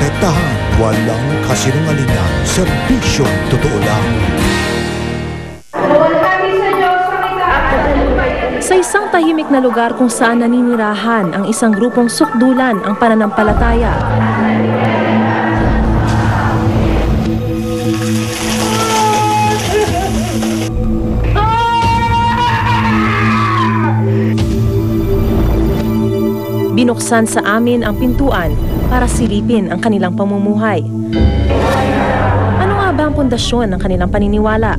Protektahan, walang kasinungalingan, serbisyong totoo lang. Sa isang tahimik na lugar kung saan naninirahan ang isang grupong sukdulan ang pananampalataya. Binuksan sa amin ang pintuan para silipin ang kanilang pamumuhay. Ano nga ba ang pundasyon ng kanilang paniniwala?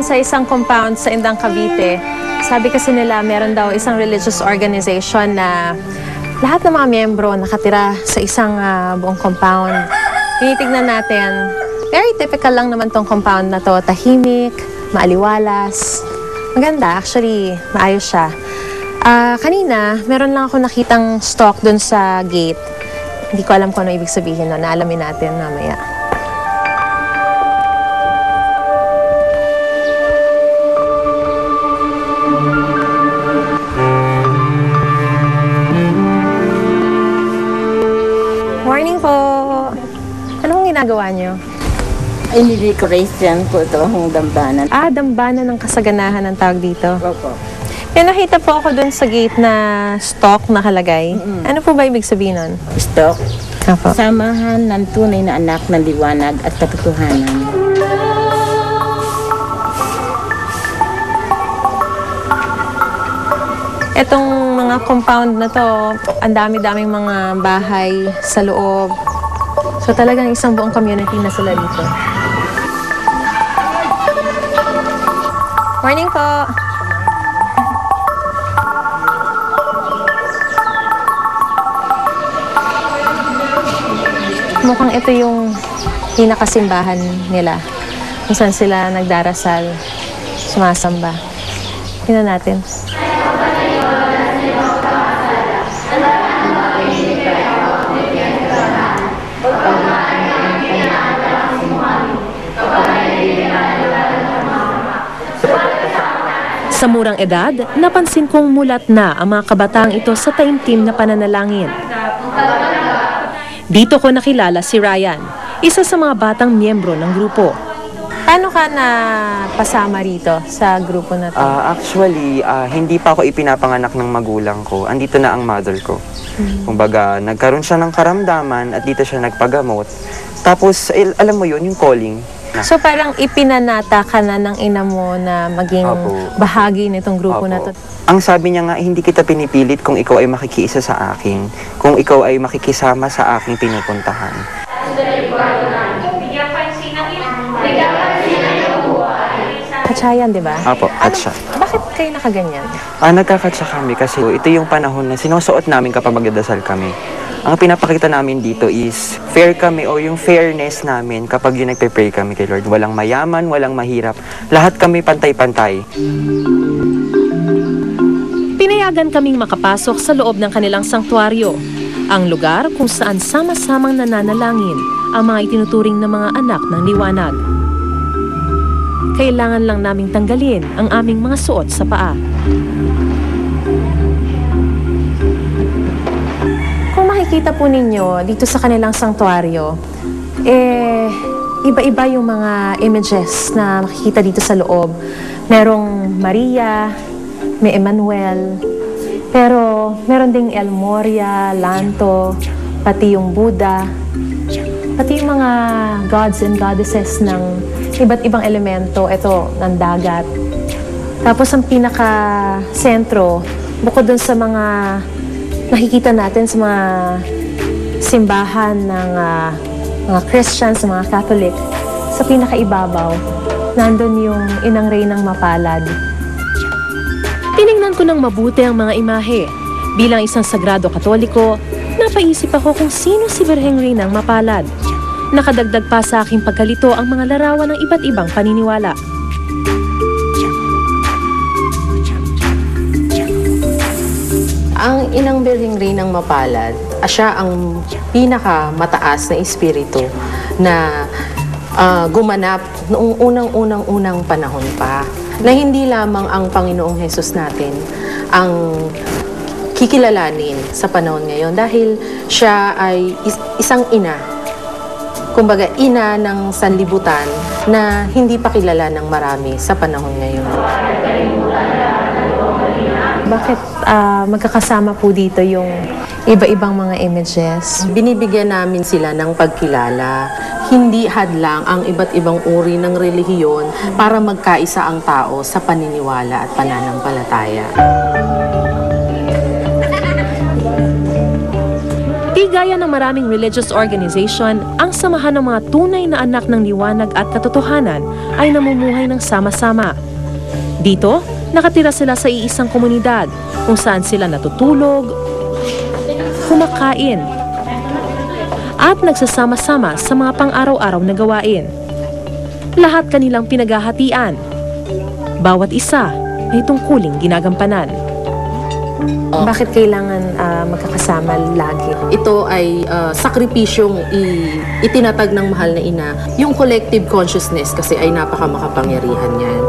Sa isang compound sa Indang, Cavite. Sabi kasi nila meron daw isang religious organization na lahat ng mga miyembro nakatira sa isang buong compound. Tinitignan natin, very typical lang naman tong compound na to. Tahimik, maaliwalas. Maganda, actually, maayos siya. Kanina, meron lang ako nakitang stalk dun sa gate. Hindi ko alam kung ano ibig sabihin no. Naalamin natin mamaya. Morning po! Anong ginagawa niyo? Ay, nidecoration po ito ang dambana. Dambana ng kasaganahan ang tawag dito. Opo. Nakita po ako dun sa gate na stock nakalagay. Ano po ba ibig sabihin nun? Stock. Opo. Samahan ng tunay na anak ng liwanag at katotohanan. Etong mga compound na to, ang dami-daming mga bahay sa loob. So talagang isang buong community na sila dito. Morning po! Mukhang ito yung pinakasimbahan nila. Kung saan sila nagdarasal, sumasamba. Tingnan natin. Sa murang edad, napansin kong mulat na ang mga kabataang ito sa taimtim na pananalangin. Dito ko nakilala si Ryan, isa sa mga batang miyembro ng grupo. Paano ka na pasama rito sa grupo na to? Actually, hindi pa ako ipinapanganak ng magulang ko. Andito na ang mother ko. Kumbaga, nagkaroon siya ng karamdaman at dito siya nagpagamot. Tapos, alam mo yun, yung calling. So parang ipinanata ka na ng ina mo na maging bahagi nitong grupo na to? Ang sabi niya nga, hindi kita pinipilit kung ikaw ay makikiisa sa akin. Kung ikaw ay makikisama sa aking pinupuntahan. Katsa yan, di ba? Apo, katsa. Bakit kayo nakaganyan? Nagkakatsa kami kasi ito yung panahon na sinusuot namin kapag magdadasal kami. Ang pinapakita namin dito is fair kami o yung fairness namin kapag yung nagpe-pray kami kay Lord. Walang mayaman, walang mahirap. Lahat kami pantay-pantay. Pinayagan kaming makapasok sa loob ng kanilang sanktuaryo. Ang lugar kung saan sama-samang nananalangin ang mga itinuturing na mga anak ng liwanag. Kailangan lang naming tanggalin ang aming mga suot sa paa. Kung makikita po ninyo dito sa kanilang sanktuaryo, iba-iba yung mga images na makikita dito sa loob. Merong Maria, may Emmanuel, pero meron ding El Moria, Lanto, pati yung Buddha, pati yung mga gods and goddesses ng iba't ibang elemento, ito, ng dagat. Tapos ang pinaka-sentro, bukod dun sa mga nakikita natin sa mga simbahan ng mga Christians, mga Catholic, sa pinakaibabaw, nandun yung Inang Reynang Mapalad. Tiningnan ko ng mabuti ang mga imahe. Bilang isang sagrado Katoliko, Napaisip ako kung sino si Birheng Reynang Mapalad. Nakadagdag pa sa aking pagkalito ang mga larawan ng iba't ibang paniniwala. Ang inang Birheng Reynang Mapalad, siya ang pinakamataas na espiritu na gumanap noong unang-unang panahon pa. Na hindi lamang ang Panginoong Hesus natin ang kikilalanin sa panahon ngayon dahil siya ay isang ina. Kumbaga, ina ng sanlibutan na hindi pa kilala ng marami sa panahon ngayon. Bakit magkakasama po dito yung iba-ibang mga images? Binibigyan namin sila ng pagkilala. Hindi hadlang ang iba't ibang uri ng relihiyon para magkaisa ang tao sa paniniwala at pananampalataya. Di gaya ng maraming religious organization, ang samahan ng mga tunay na anak ng liwanag at katotohanan ay namumuhay ng sama-sama. Dito, nakatira sila sa iisang komunidad kung saan sila natutulog, kumakain, at nagsasama-sama sa mga pang-araw-araw na gawain. Lahat kanilang pinaghahatian. Bawat isa may tungkuling ginagampanan. Bakit kailangan magkakasama lagi? Ito ay sakripisyong itinatag ng mahal na ina. Yung collective consciousness kasi ay napakamakapangyarihan yan.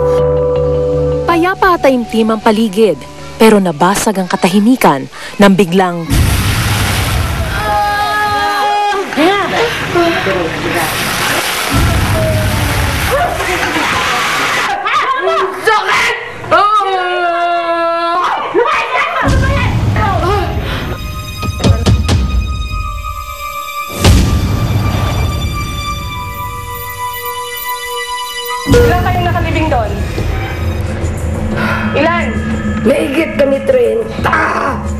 Payapa at taimtim ang paligid, pero nabasag ang katahimikan nang biglang Ilan kayong nakalibing doon? Ilan? Mahigit kami 30!